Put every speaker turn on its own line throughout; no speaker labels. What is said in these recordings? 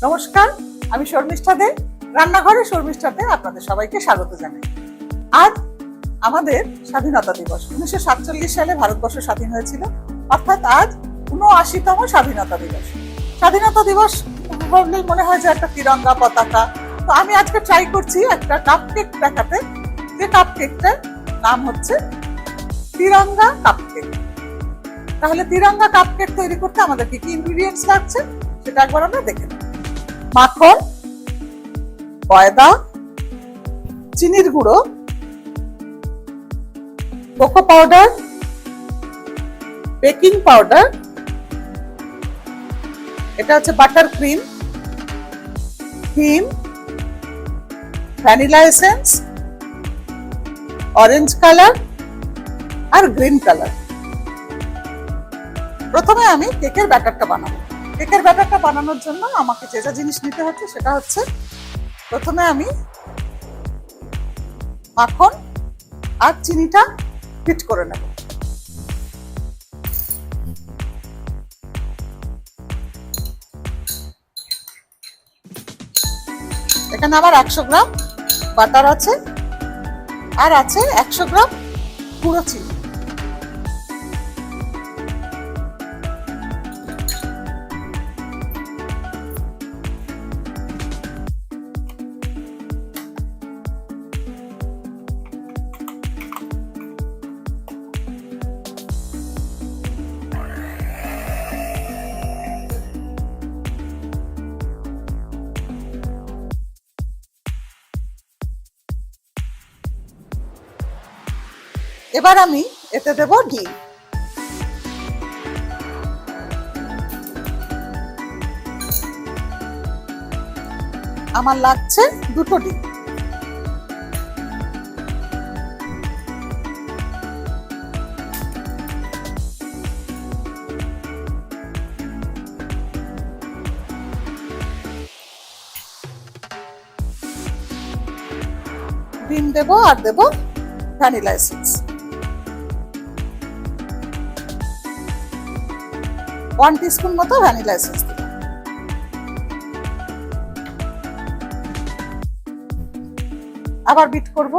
নমস্কার, আমি শর্মিষ্ঠা দে। রান্নাঘরে শর্মিষ্ঠাতে আপনাদের সবাইকে স্বাগত জানাই। আজ আমাদের স্বাধীনতা দিবস। 1947 সালে ভারতবর্ষ স্বাধীন হয়েছিল, অর্থাৎ আজ ৭৯তম স্বাধীনতা দিবস। স্বাধীনতা দিবস বললেই মনে হয় যে একটা তিরঙ্গা পতাকা। তো আমি আজকে ট্রাই করছি একটা কাপকেক দেখাতে, যে কাপকেকটার নাম হচ্ছে তিরঙ্গা কাপকেক। তাহলে তিরঙ্গা কাপকেক তৈরি করতে আমাদের কি কি ইনগ্রিডিয়েন্টস লাগছে সেটা একবার আমরা দেখে নেব। মাখন, ময়দা, চিনির গুঁড়ো, কোকো পাউডার, বেকিং পাউডার, এটা হচ্ছে butter cream, cream, vanilla essence, orange colour আর গ্রিন কালার। প্রথমে আমি কেকের ব্যাটারটা বানাবো। কেকের ব্যাটারটা বানানোর জন্য আমাকে যে যা জিনিস নিতে হচ্ছে সেটা হচ্ছে, প্রথমে আমি মাখন আর চিনিটা হিট করে নেব। এখানে আমার 100 গ্রাম বাটার আছে, আর আছে 100 গ্রাম গুঁড়ো চিনি। এবার আমি এতে দেব ডিম। আমার লাগছে 2টো ডিম। ডিম দেব আর দেব ভ্যানিলা এসেন্স। 1 টিস্পুন মতো ভ্যানিলা এসেন্স দিলাম। আবার বিট করব।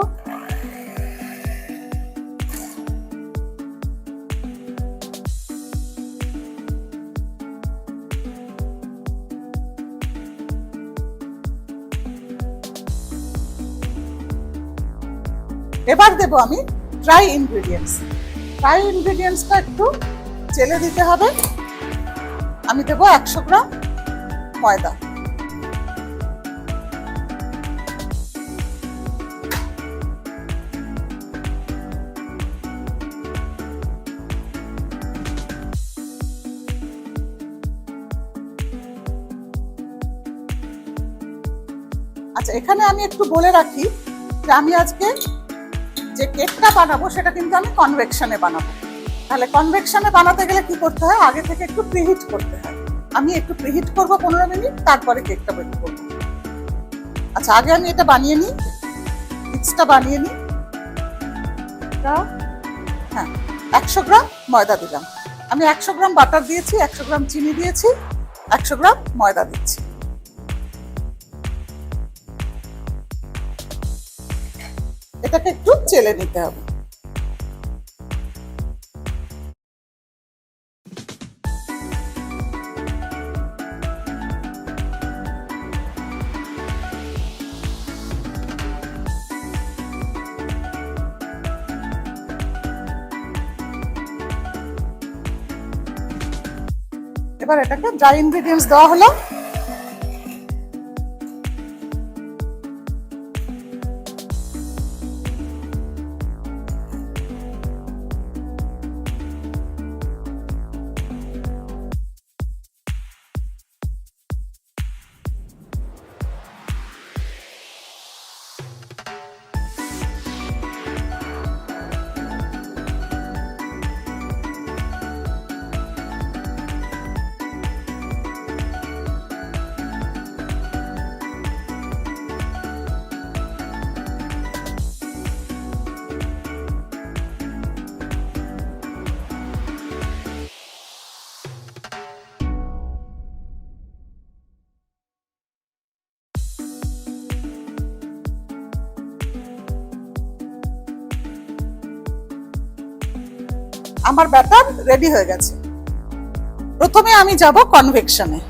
এবার দেব আমি ড্রাই ইনগ্রেডিয়েন্টস। ড্রাই ইনগ্রেডিয়েন্টসটা একটু চেলে দিতে হবে। আমি দেব 100 গ্রাম ময়দা। আচ্ছা, এখানে আমি একটু বলে রাখি যে আমি আজকে যে কেকটা বানাবো সেটা কিন্তু আমি কনভেকশনে বানাবো। তাহলে কনভেকশনে বানাতে গেলে কি করতে হয়, আগে থেকে একটু প্রিহিট করতে হয়। আমি একটু প্রিহিট করবো 15 মিনিট, তারপরে কেকটা বেক করবো। আচ্ছা, আগে আমি এটা বানিয়ে নিই, মিক্সটা বানিয়ে নিই। হ্যাঁ, 100 গ্রাম ময়দা দিলাম। আমি 100 গ্রাম বাটার দিয়েছি, 100 গ্রাম চিনি দিয়েছি, 100 গ্রাম ময়দা দিচ্ছি। এটাকে একটু চেলে নিতে হবে। এবার এটাকে ড্রাই ইনগ্রেডিয়েন্টস দেওয়া হলো। আমার ব্যাটার রেডি হয়ে গেছে। প্রথমে আমি যাব কনভেকশনে।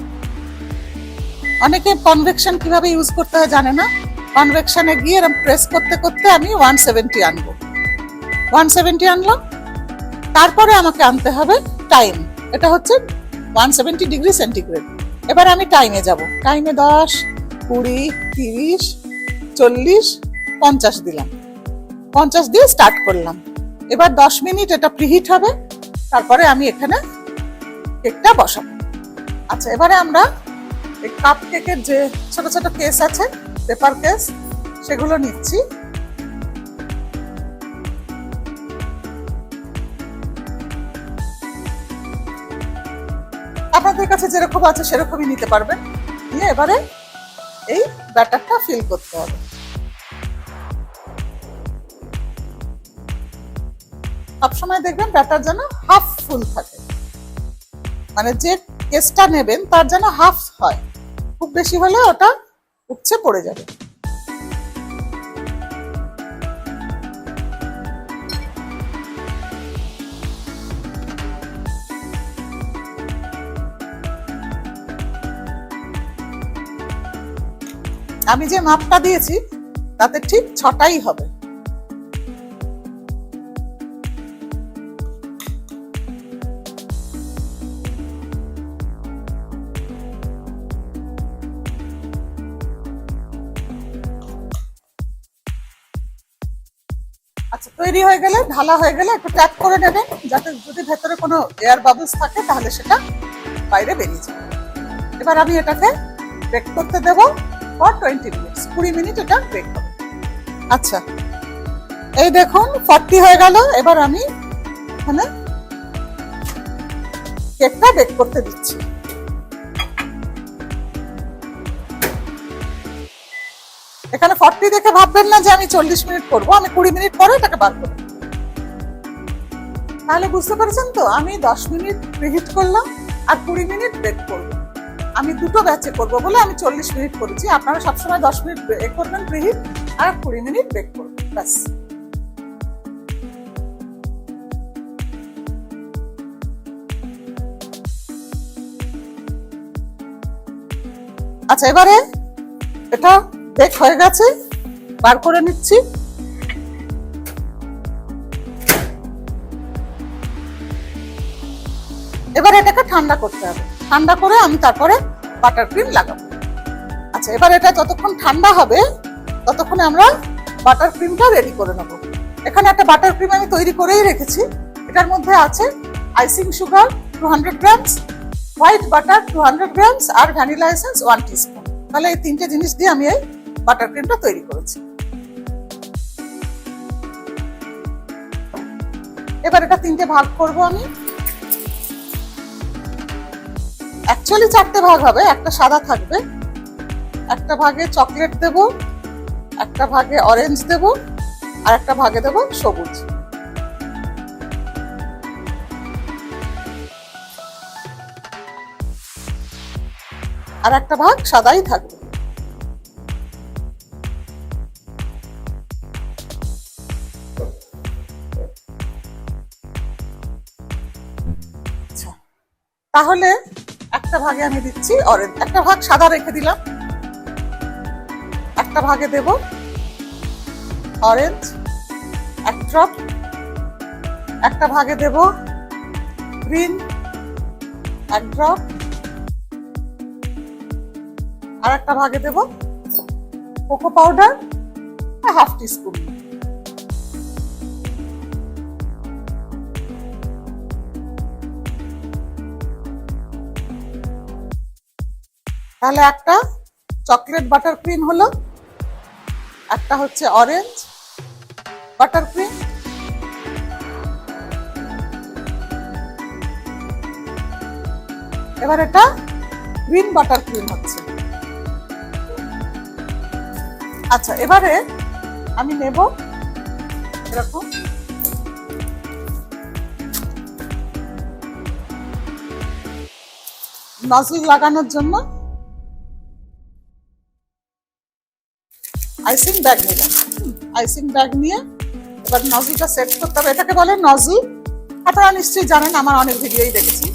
অনেকে কনভেকশন কিভাবে ইউজ করতে হয় জানে না। কনভেকশনে গিয়ে এরকম প্রেস করতে করতে আমি 170 আনবো। 170 আনলাম, তারপরে আমাকে আনতে হবে টাইম। এটা হচ্ছে 170 ডিগ্রি সেন্টিগ্রেড। এবার আমি টাইমে যাব। টাইমে 10, 20, 30, 40, 50 দিলাম। 50 দিয়ে স্টার্ট করলাম। এবার 10 মিনিট এটা প্রিহিট হবে, তারপরে আমি এখানে কেকটা বসাবো। আচ্ছা, এবারে আমরা এই কাপ কেকের যে ছোট ছোট কেস আছে, পেপার কেস, সেগুলো নিচ্ছি। আপনাদের কাছে যেরকম আছে সেরকমই নিতে পারবেন। নিয়ে এবারে এই ব্যাটারটা ফিল করতে হবে। সবসময় দেখবেন ব্যাটার যেন হাফ ফুল থাকে, মানে যে কেসটা নেবেন তার যেন হাফ হয়। খুব বেশি হলে ওটা উপচে পড়ে যাবে। আমি যে মাপটা দিয়েছি তাতে ঠিক 6টাই হবে। আচ্ছা, তৈরি হয়ে গেলে, ঢালা হয়ে গেলে একটু ট্যাপ করে নেবেন, যাতে যদি ভেতরে কোনো এয়ার বাবলস থাকে তাহলে সেটা বাইরে বেরিয়ে যাবে। এবার আমি এটাকে বেক করতে দেব ফর 20 মিনিটস। 20 মিনিট এটা বেক হবে। আচ্ছা, এই দেখুন 40 হয়ে গেল। এবার আমি এখানে কেকটা বেক করতে দিচ্ছি। এখানে 40 দেখে ভাববেন না যে আমি 40 মিনিট করবো। আমি 20 মিনিট পরে এটাকে বার করব। তাহলে বুঝতে পেরেছেন তো, আমি 10 মিনিট প্রিহিট করলাম আর 20 মিনিট বেক করব। আমি দুটো ব্যাচে করব বলে আমি 40 মিনিট করেছি। আপনারা সবসময় 10 মিনিট বেক করবেন প্রিহিট, আর 20 মিনিট বেক করবেন, ব্যাস। আচ্ছা, এবারে এটা বেক হয়ে গেছে, বার করে নিচ্ছি। এবার এটাকে ঠান্ডা করতে হবে। ঠান্ডা করে আমি তারপরে বাটার ক্রিম লাগাবো। আচ্ছা, এবার এটা যতক্ষণ ঠান্ডা হবে ততক্ষণে আমরা বাটার ক্রিমটা রেডি করে নেব। এখানে একটা বাটার ক্রিম আমি তৈরি করেই রেখেছি। এটার মধ্যে আছে icing sugar 200 grams, white butter 200 grams আর ভ্যানিলা এসেন্স 1 টিস্পুন। তাহলে এই তিনটে জিনিস দিয়ে আমি এই বাটার ক্রিমটা তৈরি করেছি। এবার এটা তিনটে ভাগ করব আমি। অ্যাকচুয়ালি 4টে ভাগ হবে। একটা সাদা থাকবে, একটা ভাগে চকলেট দেব, একটা ভাগে অরেঞ্জ দেব, আর একটা ভাগে দেব সবুজ। আর একটা ভাগ সাদাই থাকবে। আচ্ছা, তাহলে একটা ভাগে আমি দিচ্ছি অরেঞ্জ, একটা ভাগ সাদা রেখে দিলাম, একটা ভাগে দেব অরেঞ্জ 1 ড্রপ, একটা ভাগে দেব গ্রিন 1 ড্রপ, আর একটা ভাগে দেব কোকো পাউডার 1/2 টিস্পুন। তাহলে একটা চকলেট বাটার ক্রিম হলো, একটা হচ্ছে অরেঞ্জ বাটার ক্রিম, এবার এটা গ্রিন বাটার ক্রিম হচ্ছে। আচ্ছা, এবারে আমি নেব এরকম নজল লাগানোর জন্য আইসিং ব্যাগ নিলাম। আইসিং ব্যাগ নিয়ে এবার নজলটা সেট করতে হবে। এটাকে বলে নজল। আপনারা নিশ্চয়ই জানেন, আমার অনেক ভিডিওই দেখেছি।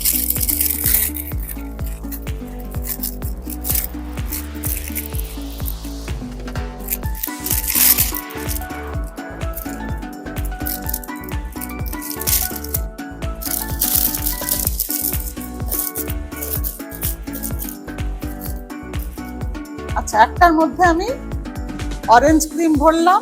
আচ্ছা, একটার মধ্যে আমি অরেঞ্জ ক্রিম ভরলাম,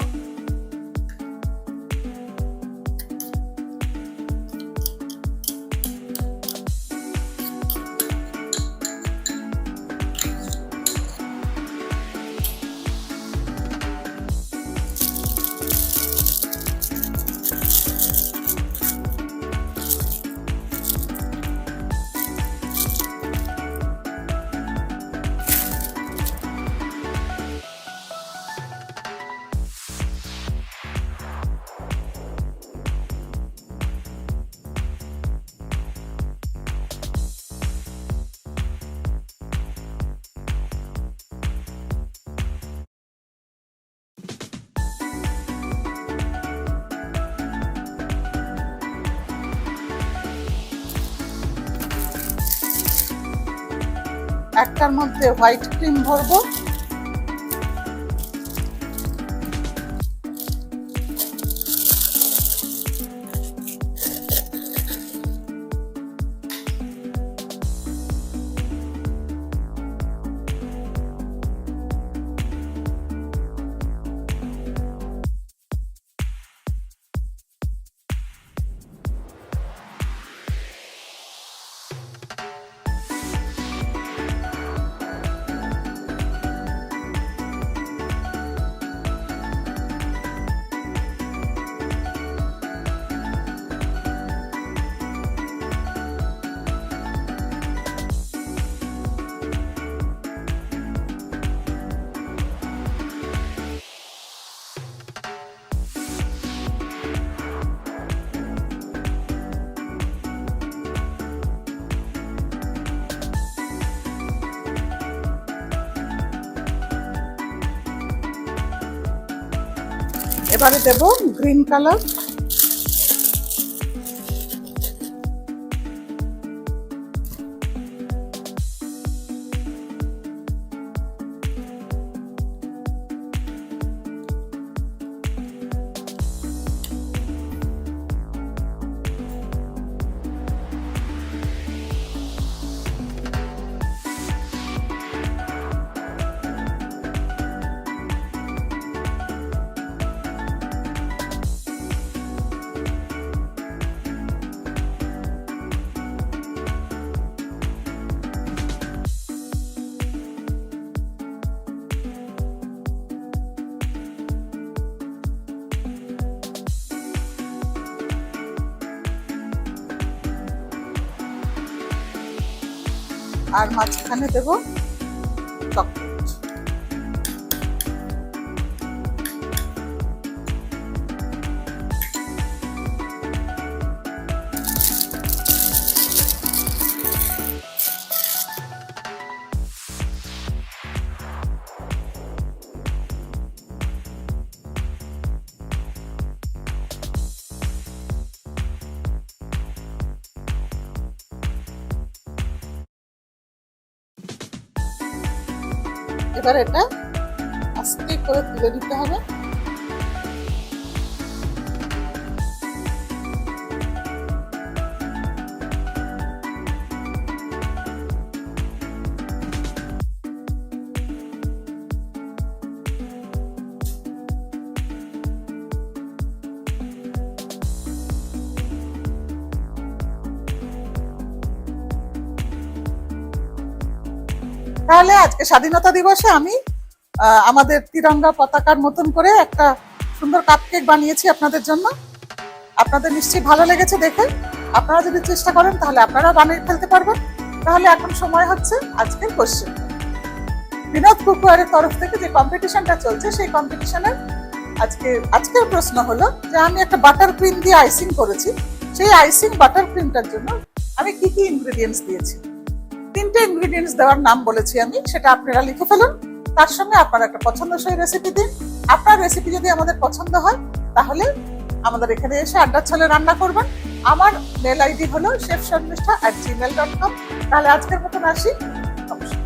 একটার মধ্যে হোয়াইট ক্রিম ভরবো, এবারে দেব গ্রিন কালার, আর মাঝখানে দেব চকলেট। এবার এটা আস্তে করে তুলে দিতে হবে। তাহলে আজকে স্বাধীনতা দিবসে আমি আমাদের তিরঙ্গা পতাকার মতন করে একটা সুন্দর কাপকেক বানিয়েছি আপনাদের জন্য। আপনাদের নিশ্চয়ই ভালো লেগেছে দেখে। আপনারা যদি চেষ্টা করেন তাহলে আপনারা বানিয়ে ফেলতে পারবেন। তাহলে এখন সময় হচ্ছে আজকের কোশ্চেন। বিনোদ কুকুয়ারের তরফ থেকে যে কম্পিটিশনটা চলছে সেই কম্পিটিশনের আজকের প্রশ্ন হলো যে আমি একটা বাটার ক্রিম দিয়ে আইসিং করেছি, সেই আইসিং বাটার ক্রিমটার জন্য আমি কি কি ইনগ্রেডিয়েন্টস দিয়েছি। 3টে ইনগ্রেডিয়েন্টস দেওয়ার নাম বলেছি আমি, সেটা আপনারা লিখে ফেলুন। তার সঙ্গে আপনারা একটা পছন্দসই রেসিপি দিন। আপনার রেসিপি যদি আমাদের পছন্দ হয় তাহলে আমাদের এখানে এসে আড্ডার ছলে রান্না করবেন। আমার মেল আইডি হলো chefsharmishtha@gmail.com। তাহলে আজকের মতন আসি, নমস্কার।